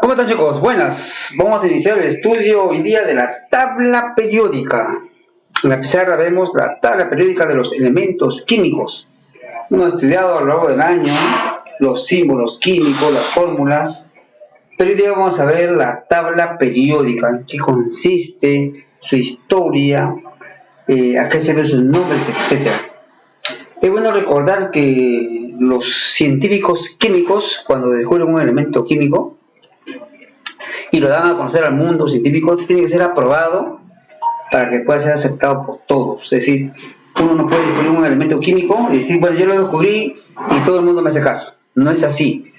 ¿Cómo están, chicos? Buenas. Vamos a iniciar el estudio hoy día de la tabla periódica. En la pizarra vemos la tabla periódica de los elementos químicos. Hemos estudiado a lo largo del año los símbolos químicos, las fórmulas, pero hoy día vamos a ver la tabla periódica, en qué consiste, su historia, a qué se ven sus nombres, etc. Es bueno recordar que los científicos químicos, cuando descubren un elemento químico y lo dan a conocer al mundo científico, tiene que ser aprobado para que pueda ser aceptado por todos. Es decir, uno no puede descubrir un elemento químico y decir, bueno, yo lo descubrí y todo el mundo me hace caso. No es así.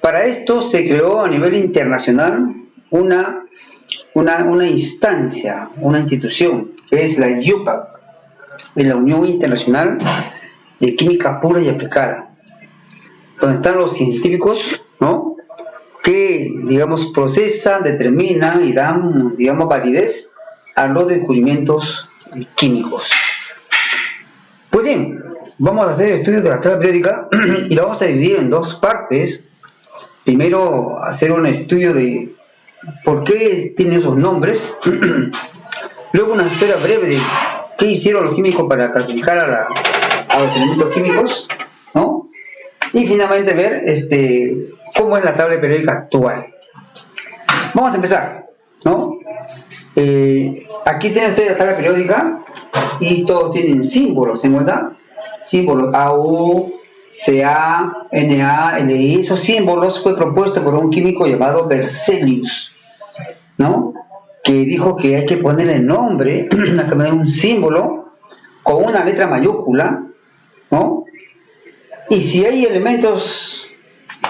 Para esto se creó a nivel internacional una instancia, una institución, que es la IUPAC, la Unión Internacional de Química Pura y Aplicada, donde están los científicos, ¿no?, que, digamos, procesan, determinan y dan, digamos, validez a los descubrimientos químicos. Pues bien, vamos a hacer el estudio de la tabla periódica y lo vamos a dividir en dos partes. Primero, hacer un estudio de por qué tiene esos nombres. Luego, una historia breve de qué hicieron los químicos para clasificar a los elementos químicos, ¿no? Y finalmente ver cómo es la tabla periódica actual. Vamos a empezar, ¿no? Aquí tienen ustedes la tabla periódica y todos tienen símbolos, ¿se cuenta? Símbolos AU, CA, Na, Li. Esos símbolos fue propuesto por un químico llamado Berzelius, ¿no?, que dijo que hay que ponerle nombre, hay que poner un símbolo con una letra mayúscula, ¿no? Y si hay elementos,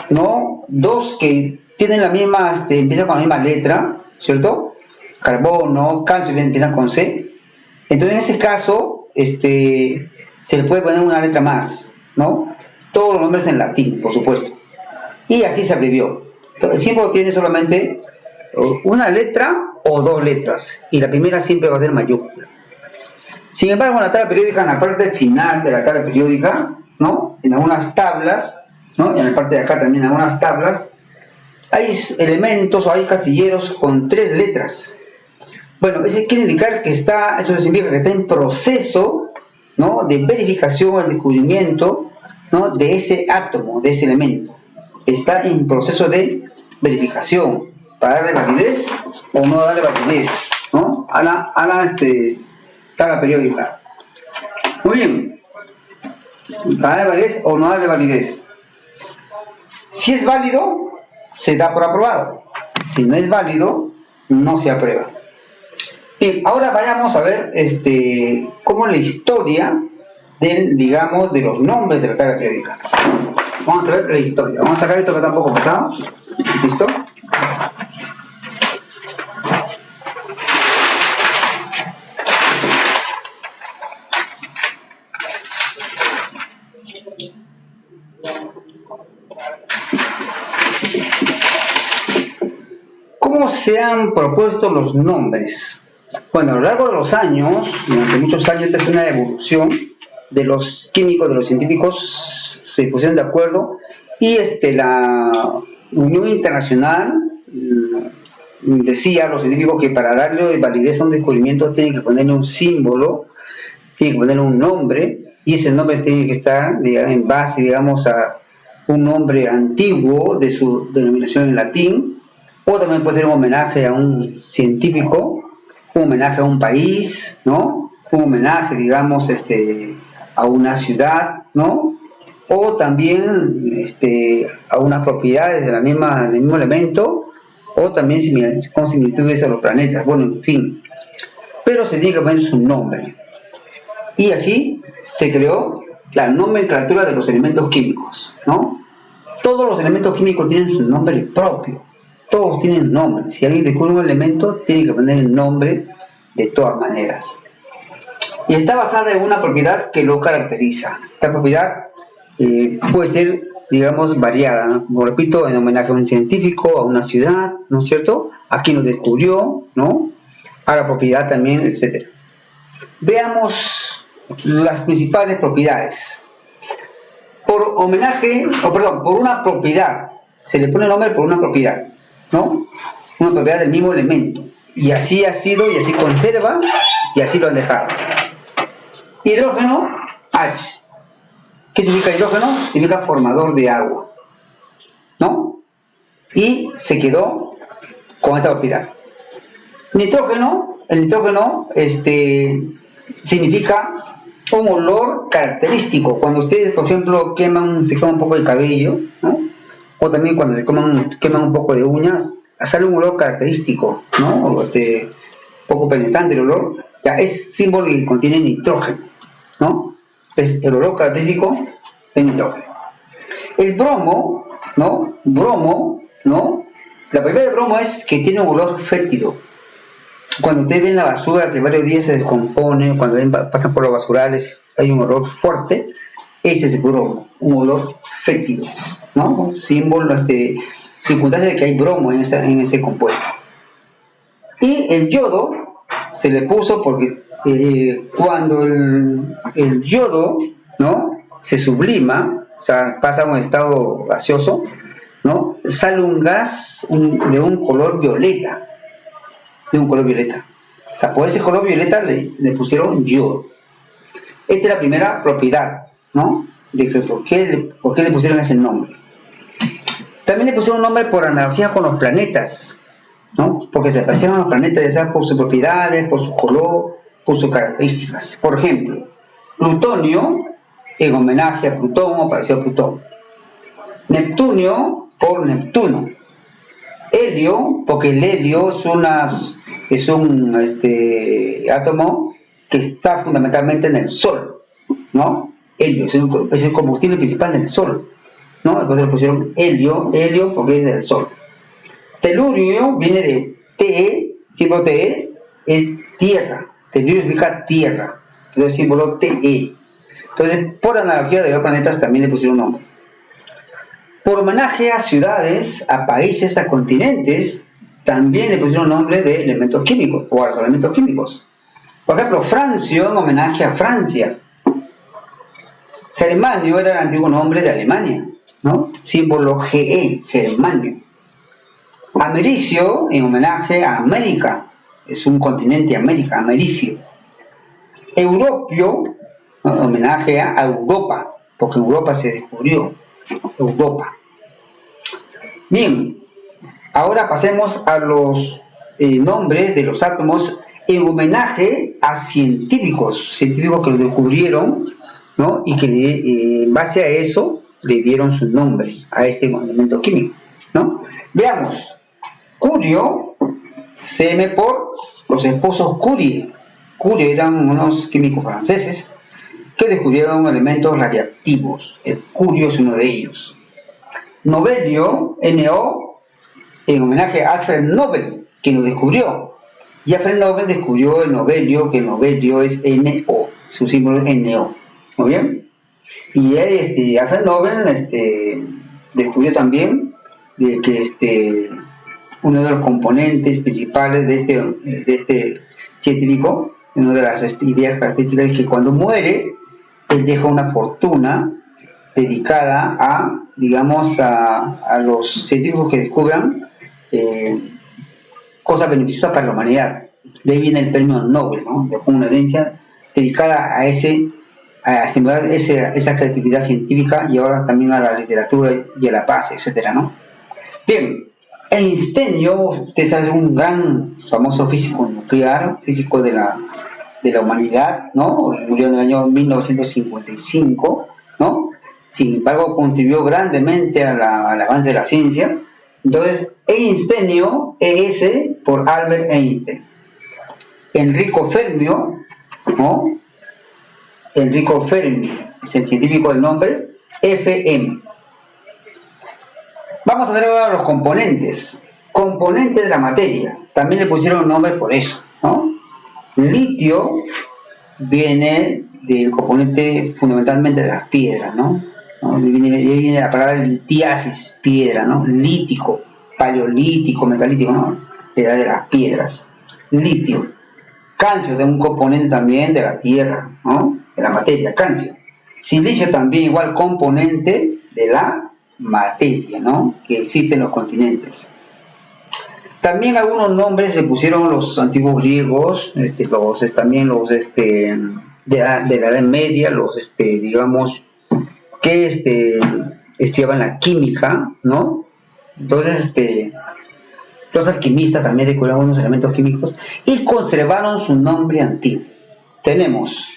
¿no?, dos que tienen la misma, empiezan con la misma letra, ¿cierto? Carbono, calcio, empiezan con C. Entonces, en ese caso, se le puede poner una letra más, ¿no? Todos los nombres en latín, por supuesto. Y así se abrevió. El símbolo tiene solamente una letra o dos letras, y la primera siempre va a ser mayúscula. Sin embargo, en la tabla periódica, en la parte final de la tabla periódica, ¿no?, en algunas tablas, ¿no?, en la parte de acá también en algunas tablas, hay elementos o hay casilleros con 3 letras. Bueno, eso quiere indicar que eso significa que está en proceso, ¿no?, de verificación o descubrimiento, ¿no?, de ese átomo, de ese elemento. Está en proceso de verificación para darle validez o no darle validez, ¿no?, a la tabla periódica. Muy bien. ¿Para darle validez o no darle validez? Si es válido, se da por aprobado. Si no es válido, no se aprueba. Bien, ahora vayamos a ver cómo es la historia de los nombres de la tabla periódica. Vamos a ver la historia. Vamos a sacar esto que está un poco pesado. ¿Listo? ¿Cómo se han propuesto los nombres? Bueno, a lo largo de los años, durante muchos años, esta es una evolución de los químicos, de los científicos, se pusieron de acuerdo y la Unión Internacional decía a los científicos que para darle validez a un descubrimiento tienen que ponerle un símbolo, tienen que ponerle un nombre, y ese nombre tiene que estar en base, digamos, a un nombre antiguo de su denominación en latín, o también puede ser un homenaje a un científico, un homenaje a un país, ¿no?, un homenaje, digamos, a una ciudad, ¿no?, o también a unas propiedades del mismo elemento, o también con similitudes a los planetas. Bueno, en fin, pero se tiene que poner su nombre. Y así se creó la nomenclatura de los elementos químicos, ¿no? Todos los elementos químicos tienen su nombre propio. Todos tienen nombre. Si alguien descubre un elemento, tiene que poner el nombre de todas maneras. Y está basada en una propiedad que lo caracteriza. Esta propiedad puede ser, digamos, variada, ¿no? Como repito, en homenaje a un científico, a una ciudad, ¿no es cierto?, a quien lo descubrió, ¿no?, a la propiedad también, etc. Veamos las principales propiedades. Por una propiedad, se le pone nombre por una propiedad. ¿no? Una propiedad del mismo elemento. Y así ha sido, y así conserva, y así lo han dejado. Hidrógeno, H. ¿Qué significa hidrógeno? Significa formador de agua, ¿no? Y se quedó con esta propiedad. Nitrógeno, el nitrógeno significa un olor característico. Cuando ustedes, por ejemplo, se queman un poco de cabello, ¿no? O también cuando se queman un poco de uñas, sale un olor característico, ¿no? Poco penetrante el olor, ya es símbolo que contiene nitrógeno, ¿no? Es el olor característico del nitrógeno. El bromo, ¿no? Bromo, ¿no? La propiedad del bromo es que tiene un olor fétido. Cuando ustedes ven la basura que varios días se descompone, cuando pasan por los basurales, hay un olor fuerte, ese es el bromo, un olor fétido, ¿no? Símbolo, circunstancia de que hay bromo en ese compuesto. Y el yodo se le puso porque cuando el yodo, ¿no? Se sublima, o sea, pasa a un estado gaseoso, ¿no? Sale un gas de un color violeta. O sea, por ese color violeta le pusieron yodo. Esta es la primera propiedad, ¿no? De que por qué le pusieron ese nombre. También le pusieron un nombre por analogía con los planetas, ¿no? Porque se parecieron a los planetas, ya sea por sus propiedades, por su color, por sus características. Por ejemplo, Plutonio, en homenaje a Plutón o parecido a Plutón. Neptunio, por Neptuno. Helio, porque el helio es un átomo que está fundamentalmente en el Sol, ¿no? Helio es el combustible principal del Sol, ¿no? Después le pusieron helio porque es del Sol. Telurio viene de Te, símbolo Te, es tierra. Telurio significa tierra, el símbolo Te. Entonces, por analogía de los planetas también le pusieron nombre. Por homenaje a ciudades, a países, a continentes, también le pusieron nombre de elementos químicos o a los elementos químicos. Por ejemplo, Francio en homenaje a Francia. Germanio era el antiguo nombre de Alemania, ¿no? Símbolo GE, Germanio. Americio en homenaje a América, es un continente América, Americio. Europio, ¿no? En homenaje a Europa, porque en Europa se descubrió Europa. Bien, ahora pasemos a los nombres de los átomos en homenaje a científicos que lo descubrieron, ¿no? Y que en base a eso le dieron sus nombres a este elemento químico, ¿no? Veamos. Curio, CM por los esposos Curie. Curie eran unos químicos franceses que descubrieron elementos radiactivos. El curio es uno de ellos. Novelio, NO, en homenaje a Alfred Nobel, quien lo descubrió. Y Alfred Nobel descubrió el novelio, que el novelio es NO, su símbolo es NO. ¿Muy bien? Y Alfred Nobel descubrió también que uno de los componentes principales de este científico, una de las ideas características es que cuando muere, él deja una fortuna dedicada a, digamos, a los científicos que descubran cosas beneficiosas para la humanidad. De ahí viene el premio Nobel, ¿no? Dejó una herencia dedicada a estimular esa creatividad científica y ahora también a la literatura y a la paz, etcétera, ¿no? Bien, Einstein, usted sabe, un gran famoso físico nuclear, físico de la humanidad, ¿no? Murió en el año 1955, ¿no? Sin embargo, contribuyó grandemente al avance de la ciencia. Entonces, Einstein, ES por Albert Einstein. Enrico Fermio, ¿no? Enrico Fermi es el científico del nombre, FM. Vamos a ver ahora los componentes. Componentes de la materia. También le pusieron nombre por eso, ¿no? Litio viene del componente fundamentalmente de las piedras, ¿no? Viene la palabra litiasis, piedra, ¿no? Lítico, paleolítico, metalítico, ¿no? Edad de las piedras. Litio. Calcio, de un componente también de la tierra, ¿no? De la materia, calcio. Silicio también igual componente de la materia, ¿no? Que existe en los continentes. También algunos nombres le pusieron los antiguos griegos, también los de la Edad Media, digamos, que estudiaban la química, ¿no? Entonces, los alquimistas también descubrieron unos elementos químicos y conservaron su nombre antiguo. Tenemos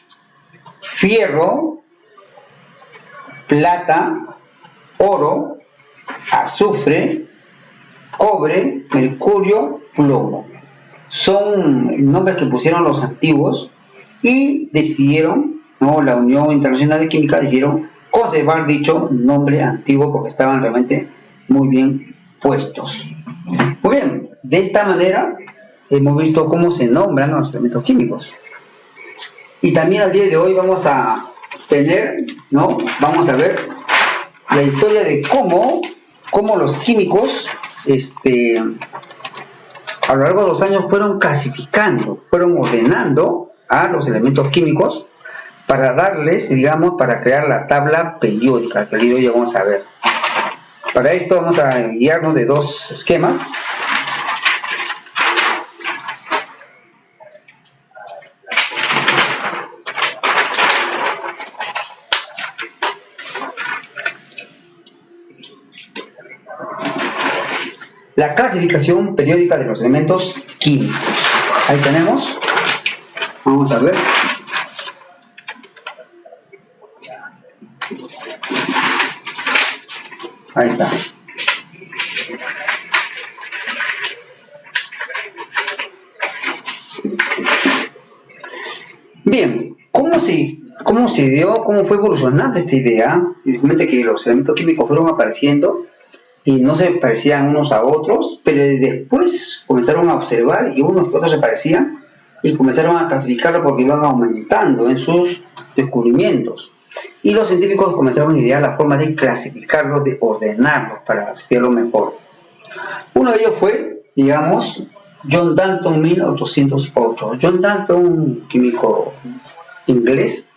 fierro, plata, oro, azufre, cobre, mercurio, plomo. Son nombres que pusieron los antiguos y decidieron, ¿no? La Unión Internacional de Química decidieron conservar dicho nombre antiguo porque estaban realmente muy bien puestos. Muy bien, de esta manera hemos visto cómo se nombran los elementos químicos. Y también al día de hoy vamos a tener, ¿no? Vamos a ver la historia de cómo los químicos a lo largo de los años fueron clasificando, fueron ordenando a los elementos químicos para darles, digamos, para crear la tabla periódica, que el día de hoy vamos a ver. Para esto vamos a guiarnos de dos esquemas. La clasificación periódica de los elementos químicos. Ahí tenemos. Vamos a ver. Ahí está. Bien, ¿cómo se dio, cómo fue evolucionando esta idea? Evidentemente que los elementos químicos fueron apareciendo y no se parecían unos a otros, pero después comenzaron a observar y unos que otros se parecían y comenzaron a clasificarlos porque iban aumentando en sus descubrimientos. Y los científicos comenzaron a idear la forma de clasificarlos, de ordenarlos para estudiarlo mejor. Uno de ellos fue, digamos, John Dalton, 1808. John Dalton, un químico inglés,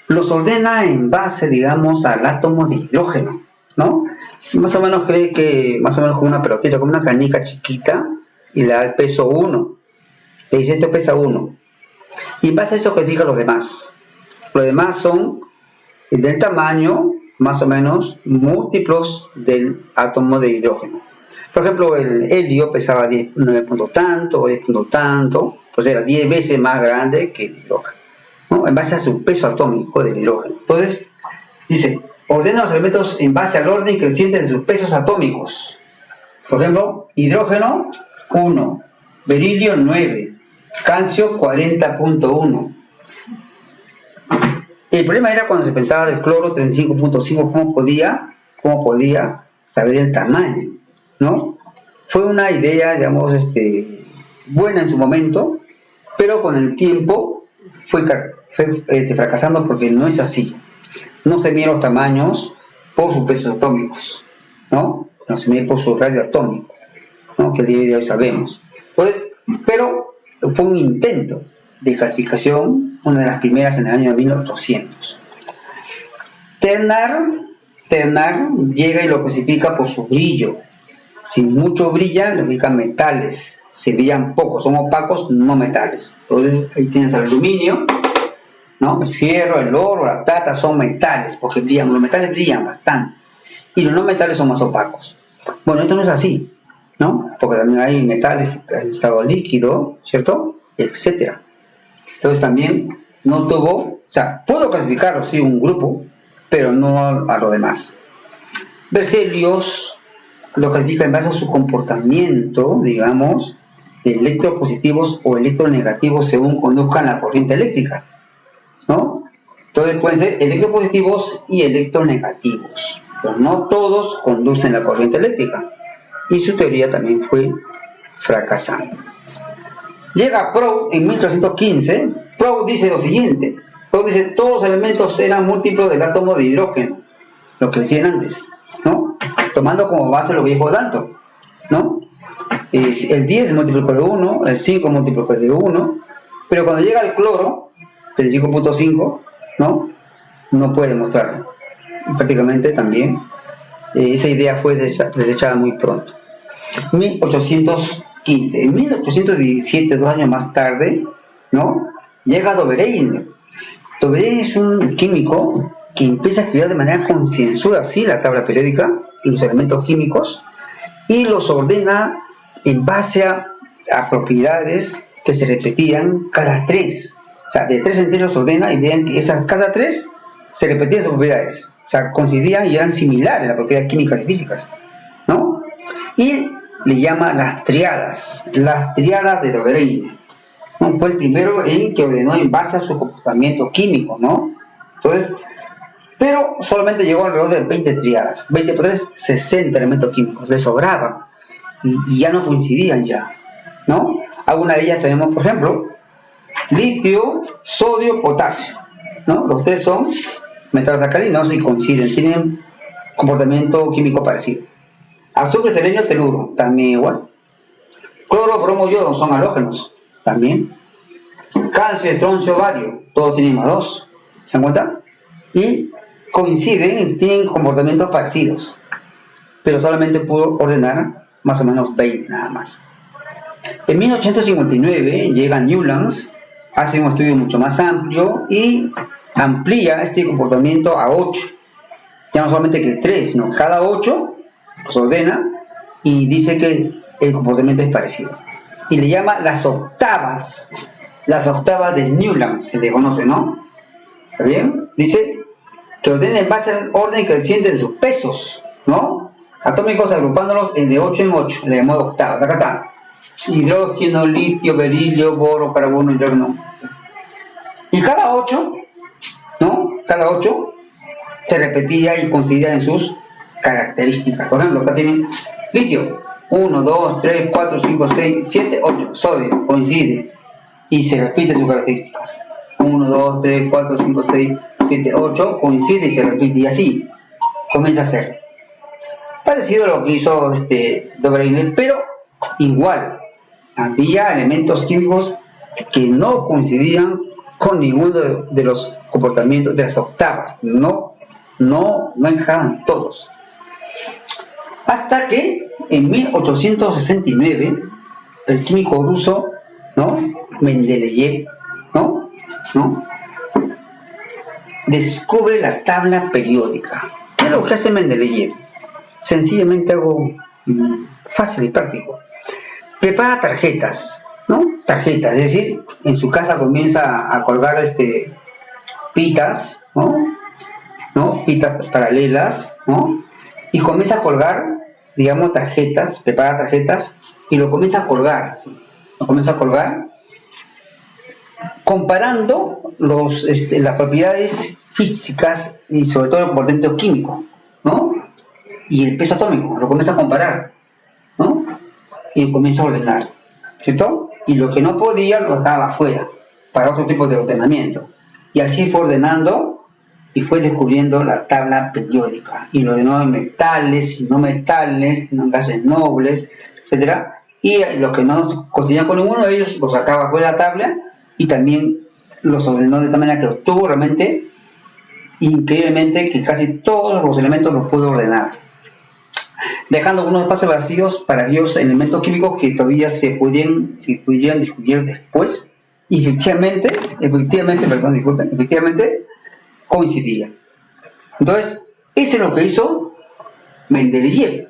los ordena en base, digamos, al átomo de hidrógeno, ¿no? Más o menos cree que, más o menos con una pelotita, con una canica chiquita, y le da el peso 1. Le dice, este pesa 1. Y en base a eso clasifica los demás. Los demás son del tamaño, más o menos, múltiplos del átomo de hidrógeno. Por ejemplo, el helio pesaba 9 punto tanto o 10 punto tanto, pues era 10 veces más grande que el hidrógeno, ¿no? En base a su peso atómico del hidrógeno. Entonces, dice, ordena los elementos en base al orden creciente de sus pesos atómicos. Por ejemplo, hidrógeno 1, berilio 9, calcio 40.1. El problema era cuando se pensaba del cloro 35.5, cómo podía saber el tamaño, ¿no? Fue una idea, digamos, buena en su momento, pero con el tiempo fue fracasando porque no es así. No se miden los tamaños por sus pesos atómicos, ¿no? No se mide por su radio atómico, ¿no? Que el día de hoy sabemos. Entonces, pero fue un intento de clasificación, una de las primeras en el año 1800. Ternard llega y lo clasifica por su brillo. Si mucho brillan, le ubican metales. Si brillan poco, son opacos, no metales. Entonces, ahí tienes el aluminio, ¿no? El fierro, el oro, la plata son metales, porque brillan, los metales brillan bastante. Y los no metales son más opacos. Bueno, esto no es así, ¿no? Porque también hay metales en estado líquido, ¿cierto? Etcétera. Entonces también no tuvo, o sea, puedo clasificarlo, sí, un grupo, pero no a lo demás. Berzelius lo clasifica en base a su comportamiento, digamos, de electropositivos o electronegativos según conduzcan la corriente eléctrica, ¿no? Entonces pueden ser electropositivos y electronegativos, pero no todos conducen la corriente eléctrica, y su teoría también fue fracasando. Llega Proust en 1815. Proust dice lo siguiente. Proust dice, todos los elementos eran múltiplos del átomo de hidrógeno, lo que decían antes, ¿no? Tomando como base lo que dijo Dalton, ¿no? El 10 es múltiplo de 1, el 5 es múltiplo de 1, pero cuando llega el cloro, el 5.5, ¿no? No puede demostrarlo. Y prácticamente también esa idea fue desechada muy pronto. 1815. En 1817, 2 años más tarde, ¿no? Llega Dobereiner. Dobereiner es un químico que empieza a estudiar de manera concienzuda, sí, la tabla periódica y los elementos químicos, y los ordena en base a propiedades que se repetían cada 3. O sea, de 3 en 3 los ordena y vean que esas cada 3 se repetían sus propiedades. O sea, coincidían y eran similares las propiedades químicas y físicas, ¿no? Y le llama las triadas de Dobereiner, ¿no? Fue el primero en que ordenó en base a su comportamiento químico, ¿no? Entonces, pero solamente llegó alrededor de 20 triadas, 20 por 3, 60 elementos químicos, le sobraban y ya no coincidían ya, ¿no? Algunas de ellas tenemos, por ejemplo, litio, sodio, potasio, ¿no? Los 3 son metales alcalinos y coinciden, tienen comportamiento químico parecido. Azufre, selenio, teluro, también igual. Cloro, bromo, yodo son halógenos, también. Calcio, estroncio, bario, todos tienen más 2, ¿se dan cuenta? Y coinciden y tienen comportamientos parecidos, pero solamente pudo ordenar más o menos 20 nada más. En 1859 llega Newlands, hace un estudio mucho más amplio y amplía este comportamiento a 8, ya no solamente que 3, sino cada 8 los ordena y dice que el comportamiento es parecido y le llama las octavas de Newlands, se le conoce, ¿no? ¿Está bien? Dice que ordena en base al orden creciente de sus pesos, ¿no? Atómicos agrupándolos de 8 en 8, le llamó octavas. Acá está: hidrógeno, litio, berilio, boro, carbono, hidrógeno. Y cada 8, ¿no? Cada 8 se repetía y coincidía en sus características. Por ejemplo, acá tienen litio: 1, 2, 3, 4, 5, 6, 7, 8. Sodio, coincide y se repite sus características. 1, 2, 3, 4, 5, 6, 7, 8, coincide y se repite, y así comienza a ser. Parecido a lo que hizo Dobereiner, pero igual, había elementos químicos que no coincidían con ninguno de los comportamientos de las octavas, no encajaban todos. Hasta que en 1869 el químico ruso, ¿no? Mendeleev, ¿no? descubre la tabla periódica. ¿Qué es lo que hace Mendeleev? Sencillamente algo fácil y práctico. Prepara tarjetas, ¿no? Tarjetas, es decir, en su casa comienza a colgar pitas, ¿no? Pitas paralelas, ¿no? Y comienza a colgar, digamos, tarjetas, prepara tarjetas y lo comienza a colgar, ¿sí? Lo comienza a colgar comparando las propiedades físicas y sobre todo el comportamiento químico, ¿no? Y el peso atómico, lo comienza a comparar, ¿no? Y comienza a ordenar, ¿cierto? Y lo que no podía lo dejaba afuera, para otro tipo de ordenamiento. Y así fue ordenando y fue descubriendo la tabla periódica. Y lo ordenó en metales y no metales, en gases nobles, etc. Y los que no coincidían con ninguno de ellos los sacaba fuera de la tabla y también los ordenó de tal manera que obtuvo realmente, increíblemente, que casi todos los elementos los pudo ordenar, dejando unos espacios vacíos para aquellos elementos químicos que todavía se pudieran discutir después, y efectivamente coincidía. Entonces, eso es lo que hizo Mendeleev.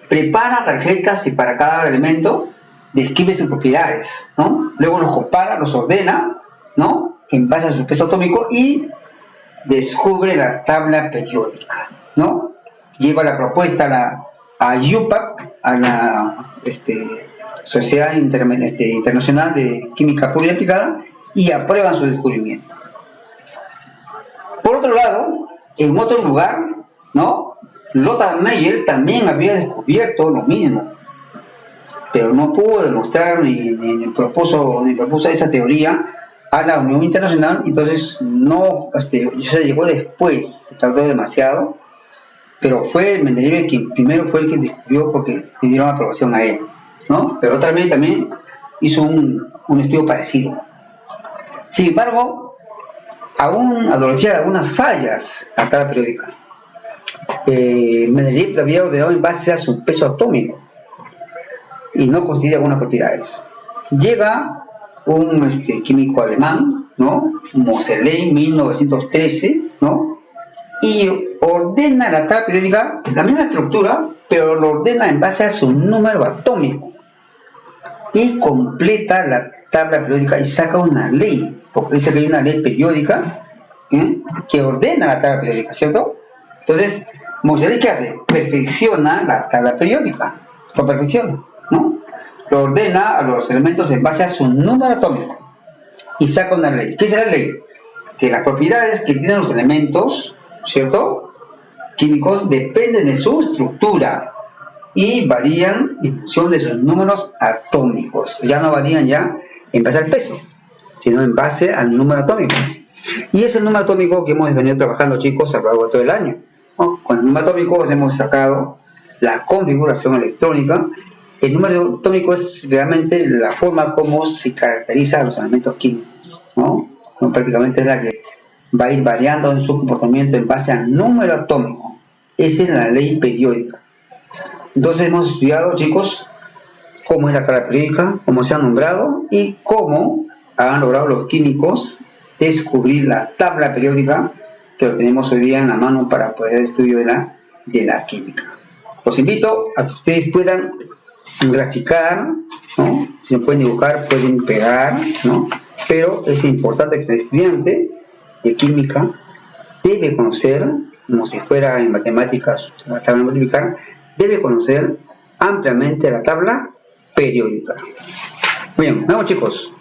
Prepara tarjetas y para cada elemento describe sus propiedades, ¿no? Luego los compara, los ordena, ¿no? En base a su peso atómico y descubre la tabla periódica, ¿no? Lleva la propuesta a IUPAC, a la Sociedad Internacional de Química Pura y Aplicada, y aprueban su descubrimiento. Por otro lado, en otro lugar, ¿no? Lothar Meyer también había descubierto lo mismo, pero no pudo demostrar ni propuso esa teoría a la Unión Internacional. Entonces no se llegó después, se tardó demasiado, pero fue Mendeleev quien primero fue el que descubrió, porque le dieron aprobación a él, ¿no? Pero otra vez también hizo un estudio parecido. Sin embargo, aún adolecía de algunas fallas la tabla periódica. Mendeleev la había ordenado en base a su peso atómico, y no coincide algunas propiedades. Llega un químico alemán, ¿no? Moseley, 1913, ¿no? Y ordena la tabla periódica, la misma estructura, pero lo ordena en base a su número atómico. Y completa la tabla periódica y saca una ley, porque dice que hay una ley periódica que ordena la tabla periódica, ¿cierto? Entonces, Moseley, ¿qué hace? Perfecciona la tabla periódica, lo perfecciona, ¿no? Lo ordena a los elementos en base a su número atómico y saca una ley. ¿Qué es la ley? Que las propiedades que tienen los elementos, ¿cierto?, químicos, dependen de su estructura y varían en función de sus números atómicos. Ya no varían ya en base al peso, sino en base al número atómico. Y es el número atómico que hemos venido trabajando, chicos, a lo largo de todo el año, ¿no? Con el número atómico hemos sacado la configuración electrónica. El número atómico es realmente la forma como se caracteriza a los elementos químicos, ¿no? Prácticamente es la que va a ir variando en su comportamiento en base al número atómico. Esa es la ley periódica. Entonces hemos estudiado, chicos, cómo es la tabla periódica, cómo se ha nombrado y cómo han logrado los químicos descubrir la tabla periódica, que lo tenemos hoy día en la mano para poder estudio de la química. Los invito a que ustedes puedan graficar, ¿no? Si no pueden dibujar, pueden pegar, ¿no? Pero es importante que el estudiante de química debe conocer, como si fuera en matemáticas, la tabla multiplicar, debe conocer ampliamente la tabla periódica. Muy bien, vamos, chicos.